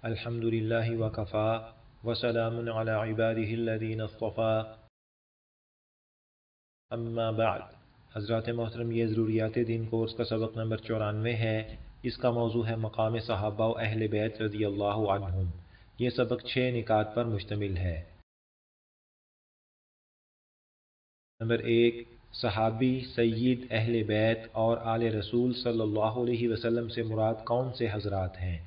الحمد للہ وکفا وسلام علی عبادہ الذین اصطفیٰ اما بعد۔ حضرات محترم، یہ ضروریات دین کورس کا سبق نمبر 94 ہے۔ اس کا موضوع ہے مقام صحابہ و اہل بیت رضی اللہ عنہم۔ یہ سبق 6 نکات پر مشتمل ہے۔ نمبر 1، صحابی، سید، اہل بیت اور آل رسول صلی اللہ علیہ وسلم سے مراد کون سے حضرات ہیں؟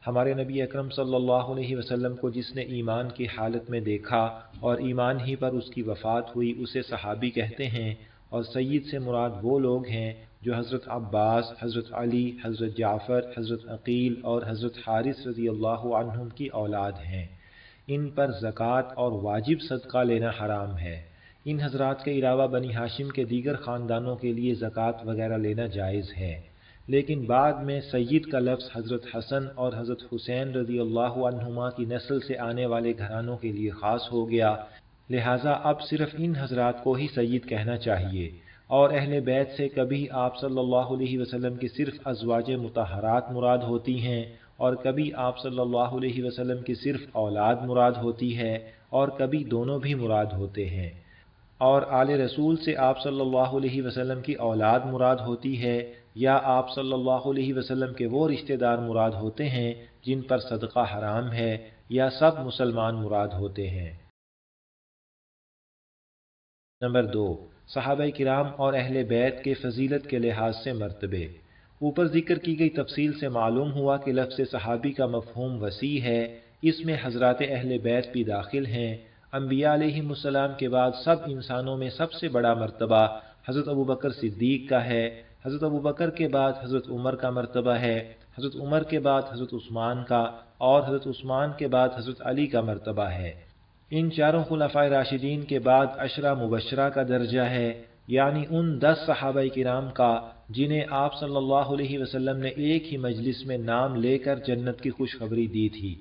ہمارے نبی اکرم صلی اللہ علیہ وسلم کو جس نے ایمان کی حالت میں دیکھا اور ایمان ہی پر اس کی وفات ہوئی اسے صحابی کہتے ہیں، اور سید سے مراد وہ لوگ ہیں جو حضرت عباس، حضرت علی، حضرت جعفر، حضرت عقیل اور حضرت حارث رضی اللہ عنہم کی اولاد ہیں۔ ان پر زکوٰۃ اور واجب صدقہ لینا حرام ہے۔ ان حضرات کے علاوہ بنی ہاشم کے دیگر خاندانوں کے لیے زکوٰۃ وغیرہ لینا جائز ہے، لیکن بعد میں سید کا لفظ حضرت حسن اور حضرت حسین رضی اللہ عنہما کی نسل سے آنے والے گھرانوں کے لیے خاص ہو گیا، لہٰذا اب صرف ان حضرات کو ہی سید کہنا چاہیے، اور اہل بیت سے کبھی آپ صلی اللہ علیہ وسلم کی صرف ازواج مطہرات مراد ہوتی ہیں، اور کبھی آپ صلی اللہ علیہ وسلم کی صرف اولاد مراد ہوتی ہے، اور کبھی دونوں بھی مراد ہوتے ہیں، اور آل رسول سے آپ صلی اللہ علیہ وسلم کی اولاد مراد ہوتی ہے، یا آپ صلی اللہ علیہ وسلم کے وہ رشتہ دار مراد ہوتے ہیں جن پر صدقہ حرام ہے، یا سب مسلمان مراد ہوتے ہیں۔ نمبر 2، صحابہ کرام اور اہل بیت کے فضیلت کے لحاظ سے مرتبے۔ اوپر ذکر کی گئی تفصیل سے معلوم ہوا کہ لفظ صحابی کا مفہوم وسیع ہے، اس میں حضرات اہل بیت بھی داخل ہیں۔ انبیاء علیہم السلام کے بعد سب انسانوں میں سب سے بڑا مرتبہ حضرت ابوبکر صدیق کا ہے، حضرت ابوبکر کے بعد حضرت عمر کا مرتبہ ہے، حضرت عمر کے بعد حضرت عثمان کا، اور حضرت عثمان کے بعد حضرت علی کا مرتبہ ہے۔ ان چاروں خلفائے راشدین کے بعد عشرہ مبشرہ کا درجہ ہے، یعنی ان 10 صحابہ کرام کا جنہیں آپ صلی اللہ علیہ وسلم نے ایک ہی مجلس میں نام لے کر جنت کی خوشخبری دی تھی۔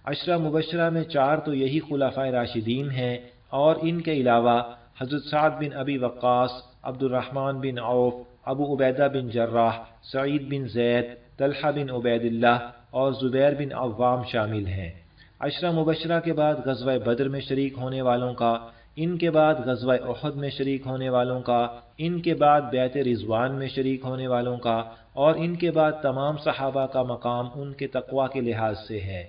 عشرہ مبشرہ میں 4 تو یہی خلفائے راشدین ہیں، اور ان کے علاوہ حضرت سعد بن ابی وقاص، عبد الرحمن بن عوف، ابو عبیدہ بن جراح، سعید بن زید، طلحہ بن عبید اللہ اور زبیر بن عوام شامل ہیں۔ عشرہ مبشرہ کے بعد غزوہ بدر میں شریک ہونے والوں کا، ان کے بعد غزوہ احد میں شریک ہونے والوں کا، ان کے بعد بیعت رضوان میں شریک ہونے والوں کا، اور ان کے بعد تمام صحابہ کا مقام ان کے تقوی کے لحاظ سے ہے۔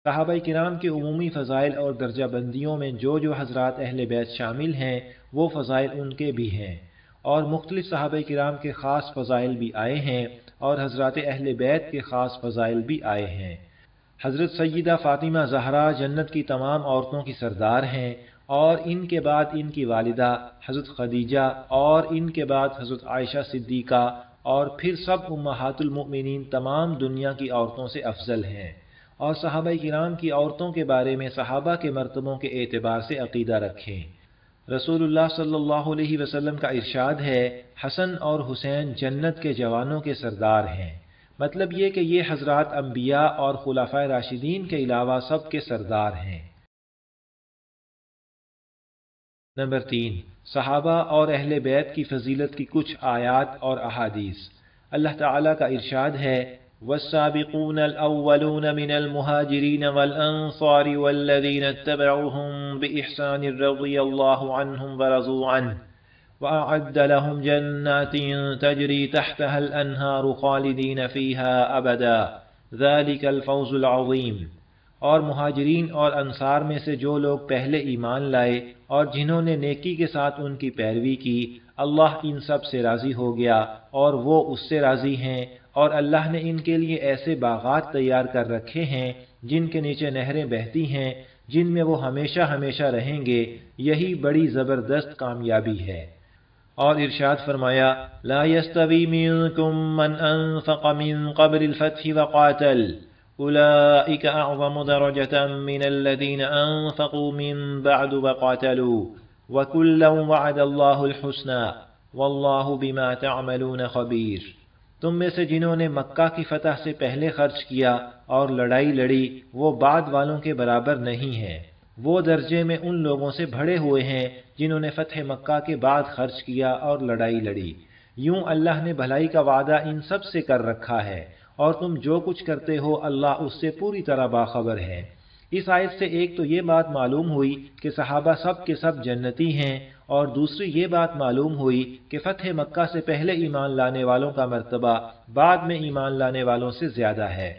صحابہ کرام کے عمومی فضائل اور درجہ بندیوں میں جو حضرات اہل بیت شامل ہیں وہ فضائل ان کے بھی ہیں، اور مختلف صحابہ کرام کے خاص فضائل بھی آئے ہیں، اور حضرات اہل بیت کے خاص فضائل بھی آئے ہیں۔ حضرت سیدہ فاطمہ زہرا جنت کی تمام عورتوں کی سردار ہیں، اور ان کے بعد ان کی والدہ حضرت خدیجہ، اور ان کے بعد حضرت عائشہ صدیقہ، اور پھر سب امہات المؤمنین تمام دنیا کی عورتوں سے افضل ہیں۔ اور صحابہ کرام کی عورتوں کے بارے میں صحابہ کے مرتبوں کے اعتبار سے عقیدہ رکھیں۔ رسول اللہ صلی اللہ علیہ وسلم کا ارشاد ہے، حسن اور حسین جنت کے جوانوں کے سردار ہیں، مطلب یہ کہ یہ حضرات انبیاء اور خلفائے راشدین کے علاوہ سب کے سردار ہیں۔ نمبر 3، صحابہ اور اہل بیت کی فضیلت کی کچھ آیات اور احادیث۔ اللہ تعالیٰ کا ارشاد ہے، والسابقون الأولون من المهاجرين والأنصار والذين اتبعوهم بإحسان رضي الله عنهم ورضوا عنه وأعد لهم جنات تجري تحتها الأنهار خالدين فيها أبدا ذلك الفوز العظيم۔ اور مہاجرین اور انصار میں سے جو لوگ پہلے ایمان لائے اور جنہوں نے نیکی کے ساتھ ان کی پیروی کی، اللہ ان سب سے راضی ہو گیا اور وہ اس سے راضی ہیں، اور اللہ نے ان کے لیے ایسے باغات تیار کر رکھے ہیں جن کے نیچے نہریں بہتی ہیں، جن میں وہ ہمیشہ ہمیشہ رہیں گے، یہی بڑی زبردست کامیابی ہے۔ اور ارشاد فرمایا، لا يستوي منكم من انفق من قبل الفتح وقاتل أولئك أعظم درجة من الذين أنفقوا من بعد وقاتلوا وكلا وعد الله الحسنى والله بما تعملون خبير۔ تم میں سے جنہوں نے مکہ کی فتح سے پہلے خرچ کیا اور لڑائی لڑی وہ بعد والوں کے برابر نہیں ہیں، وہ درجے میں ان لوگوں سے بڑھے ہوئے ہیں جنہوں نے فتح مکہ کے بعد خرچ کیا اور لڑائی لڑی۔ یوں اللہ نے بھلائی کا وعدہ ان سب سے کر رکھا ہے، اور تم جو کچھ کرتے ہو اللہ اس سے پوری طرح باخبر ہے۔ اس آیت سے ایک تو یہ بات معلوم ہوئی کہ صحابہ سب کے سب جنتی ہیں، اور دوسری یہ بات معلوم ہوئی کہ فتح مکہ سے پہلے ایمان لانے والوں کا مرتبہ بعد میں ایمان لانے والوں سے زیادہ ہے۔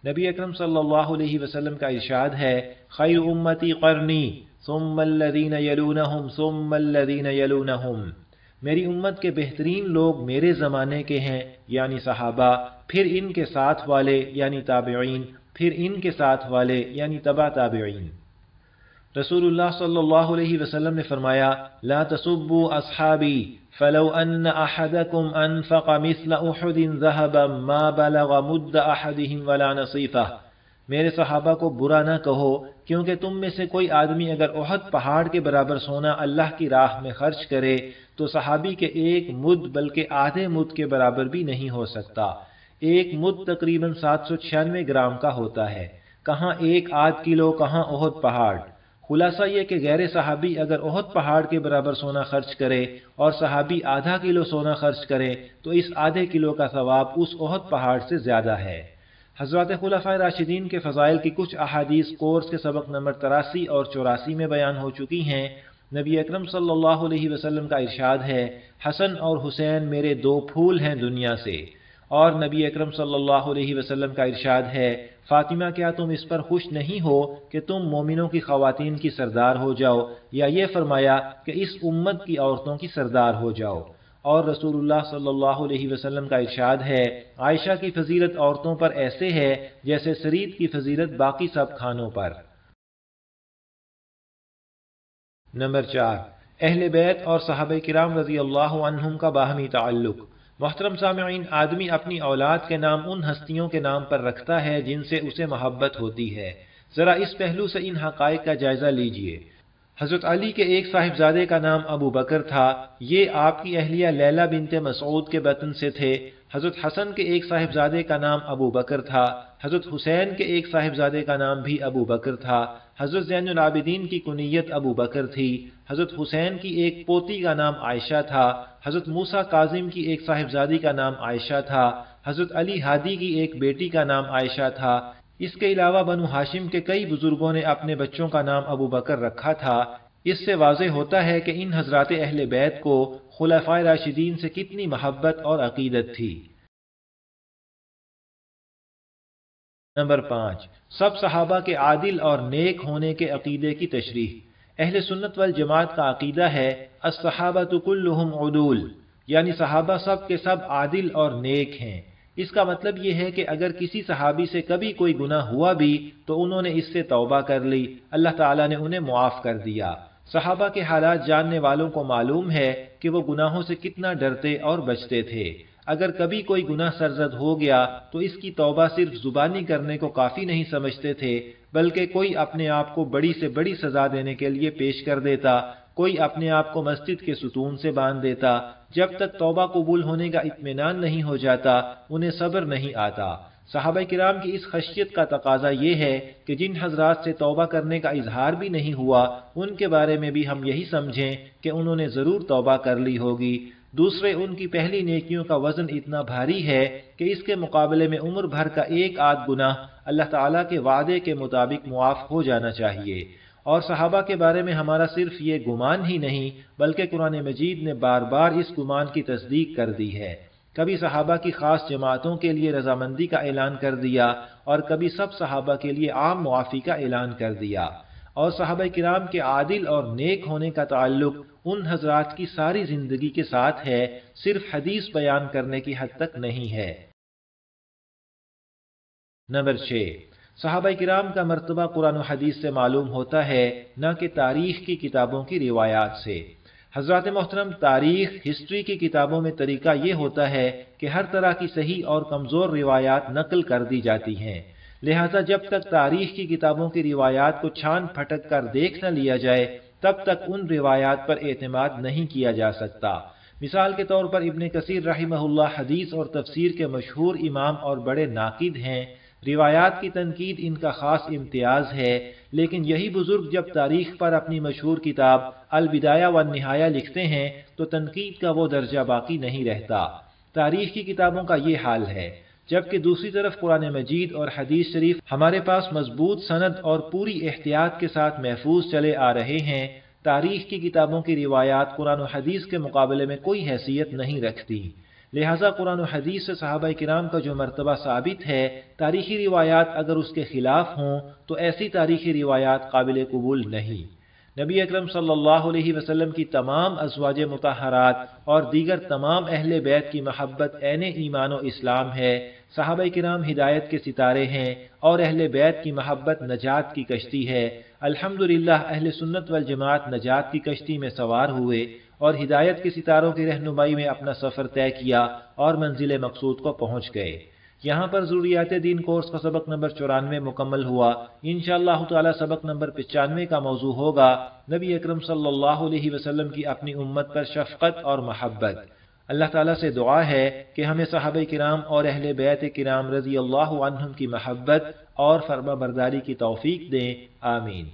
نبی اکرم صلی اللہ علیہ وسلم کا ارشاد ہے، خیر امتی قرنی ثم الذین یلونہم ثم الذین یلونہم، میری امت کے بہترین لوگ میرے زمانے کے ہیں یعنی صحابہ، پھر ان کے ساتھ والے یعنی تابعین، پھر ان کے ساتھ والے یعنی تبع تابعین۔ رسول اللہ صلی اللہ علیہ وسلم نے فرمایا، لا تسبوا اصحابی فلو ان احدکم انفق مثل احد ذهبا ما بلغ مد احدهم ولا نصیفہ، میرے صحابہ کو برا نہ کہو، کیونکہ تم میں سے کوئی آدمی اگر احد پہاڑ کے برابر سونا اللہ کی راہ میں خرچ کرے تو صحابی کے ایک مد بلکہ آدھے مد کے برابر بھی نہیں ہو سکتا۔ ایک مد تقریباً 796 گرام کا ہوتا ہے، کہاں ایک آدھ کلو، کہاں احد پہاڑ۔ خلاصہ یہ کہ غیر صحابی اگر احد پہاڑ کے برابر سونا خرچ کرے اور صحابی آدھا کلو سونا خرچ کرے تو اس آدھے کلو کا ثواب اس احد پہاڑ سے زیادہ ہے۔ حضرات خلفائے راشدین کے فضائل کی کچھ احادیث کورس کے سبق نمبر 83 اور 84 میں بیان ہو چکی ہیں۔ نبی اکرم صلی اللہ علیہ وسلم کا ارشاد ہے، حسن اور حسین میرے دو پھول ہیں دنیا سے، اور نبی اکرم صلی اللہ علیہ وسلم کا ارشاد ہے، فاطمہ کیا تم اس پر خوش نہیں ہو کہ تم مومنوں کی خواتین کی سردار ہو جاؤ، یا یہ فرمایا کہ اس امت کی عورتوں کی سردار ہو جاؤ۔ اور رسول اللہ صلی اللہ علیہ وسلم کا ارشاد ہے، عائشہ کی فضیلت عورتوں پر ایسے ہے جیسے سرید کی فضیلت باقی سب کھانوں پر۔ نمبر 4، اہل بیت اور صحابہ کرام رضی اللہ عنہم کا باہمی تعلق۔ محترم سامعین، آدمی اپنی اولاد کے نام ان ہستیوں کے نام پر رکھتا ہے جن سے اسے محبت ہوتی ہے۔ ذرا اس پہلو سے ان حقائق کا جائزہ لیجئے۔ حضرت علی کے ایک صاحبزادے کا نام ابو بکر تھا، یہ آپ کی اہلیہ لیلہ بنت مسعود کے بطن سے تھے۔ حضرت حسن کے ایک صاحبزادے کا نام ابو بکر تھا، حضرت حسین کے ایک صاحبزادے کا نام بھی ابو بکر تھا، حضرت زین العابدین کی کنیت ابو بکر تھی، حضرت حسین کی ایک پوتی کا نام عائشہ تھا، حضرت موسیٰ کاظم کی ایک صاحبزادی کا نام عائشہ تھا، حضرت علی ہادی کی ایک بیٹی کا نام عائشہ تھا۔ اس کے علاوہ بنو ہاشم کے کئی بزرگوں نے اپنے بچوں کا نام ابو بکر رکھا تھا۔ اس سے واضح ہوتا ہے کہ ان حضرات اہل بیت کو خلفائے راشدین سے کتنی محبت اور عقیدت تھی۔ نمبر 5، سب صحابہ کے عادل اور نیک ہونے کے عقیدے کی تشریح۔ اہل سنت والجماعت کا عقیدہ ہے، الصحابۃ کلھم عدول، یعنی صحابہ سب کے سب عادل اور نیک ہیں۔ اس کا مطلب یہ ہے کہ اگر کسی صحابی سے کبھی کوئی گناہ ہوا بھی تو انہوں نے اس سے توبہ کر لی، اللہ تعالیٰ نے انہیں معاف کر دیا۔ صحابہ کے حالات جاننے والوں کو معلوم ہے کہ وہ گناہوں سے کتنا ڈرتے اور بچتے تھے۔ اگر کبھی کوئی گناہ سرزد ہو گیا تو اس کی توبہ صرف زبانی کرنے کو کافی نہیں سمجھتے تھے، بلکہ کوئی اپنے آپ کو بڑی سے بڑی سزا دینے کے لیے پیش کر دیتا، کوئی اپنے آپ کو مسجد کے ستون سے باندھ دیتا۔ جب تک توبہ قبول ہونے کا اطمینان نہیں ہو جاتا انہیں صبر نہیں آتا۔ صحابہ کرام کی اس خشیت کا تقاضا یہ ہے کہ جن حضرات سے توبہ کرنے کا اظہار بھی نہیں ہوا ان کے بارے میں بھی ہم یہی سمجھیں کہ انہوں نے ضرور توبہ کر لی ہوگی۔ دوسرے، ان کی پہلی نیکیوں کا وزن اتنا بھاری ہے کہ اس کے مقابلے میں عمر بھر کا ایک آدھ گناہ اللہ تعالیٰ کے وعدے کے مطابق معاف ہو جانا چاہیے۔ اور صحابہ کے بارے میں ہمارا صرف یہ گمان ہی نہیں بلکہ قرآن مجید نے بار بار اس گمان کی تصدیق کر دی ہے۔ کبھی صحابہ کی خاص جماعتوں کے لیے رضامندی کا اعلان کر دیا اور کبھی سب صحابہ کے لیے عام معافی کا اعلان کر دیا۔ اور صحابہ کرام کے عادل اور نیک ہونے کا تعلق ان حضرات کی ساری زندگی کے ساتھ ہے، صرف حدیث بیان کرنے کی حد تک نہیں ہے۔ نمبر 6، صحابہ کرام کا مرتبہ قرآن و حدیث سے معلوم ہوتا ہے، نہ کہ تاریخ کی کتابوں کی روایات سے۔ حضرات محترم، تاریخ، ہسٹری کی کتابوں میں طریقہ یہ ہوتا ہے کہ ہر طرح کی صحیح اور کمزور روایات نقل کر دی جاتی ہیں، لہذا جب تک تاریخ کی کتابوں کی روایات کو چھان پھٹک کر دیکھ نہ لیا جائے تب تک ان روایات پر اعتماد نہیں کیا جا سکتا۔ مثال کے طور پر ابن کثیر رحمہ اللہ حدیث اور تفسیر کے مشہور امام اور بڑے ناقد ہیں، روایات کی تنقید ان کا خاص امتیاز ہے، لیکن یہی بزرگ جب تاریخ پر اپنی مشہور کتاب البدایہ والنہایہ لکھتے ہیں تو تنقید کا وہ درجہ باقی نہیں رہتا۔ تاریخ کی کتابوں کا یہ حال ہے، جبکہ دوسری طرف قرآن مجید اور حدیث شریف ہمارے پاس مضبوط سند اور پوری احتیاط کے ساتھ محفوظ چلے آ رہے ہیں۔ تاریخ کی کتابوں کی روایات قرآن و حدیث کے مقابلے میں کوئی حیثیت نہیں رکھتی، لہٰذا قرآن و حدیث سے صحابہ کرام کا جو مرتبہ ثابت ہے، تاریخی روایات اگر اس کے خلاف ہوں تو ایسی تاریخی روایات قابل قبول نہیں۔ نبی اکرم صلی اللہ علیہ وسلم کی تمام ازواج مطہرات اور دیگر تمام اہل بیت کی محبت عین ایمان و اسلام ہے، صحابہ کرام ہدایت کے ستارے ہیں اور اہل بیت کی محبت نجات کی کشتی ہے۔ الحمدللہ اہل سنت والجماعت نجات کی کشتی میں سوار ہوئے اور ہدایت کے ستاروں کی رہنمائی میں اپنا سفر طے کیا اور منزل مقصود کو پہنچ گئے۔ یہاں پر ضروریات دین کورس کا سبق نمبر 94 مکمل ہوا۔ انشاءاللہ تعالی سبق نمبر 95 کا موضوع ہوگا نبی اکرم صلی اللہ علیہ وسلم کی اپنی امت پر شفقت اور محبت۔ اللہ تعالیٰ سے دعا ہے کہ ہمیں صحابہ کرام اور اہل بیت کرام رضی اللہ عنہم کی محبت اور فرما برداری کی توفیق دیں، آمین۔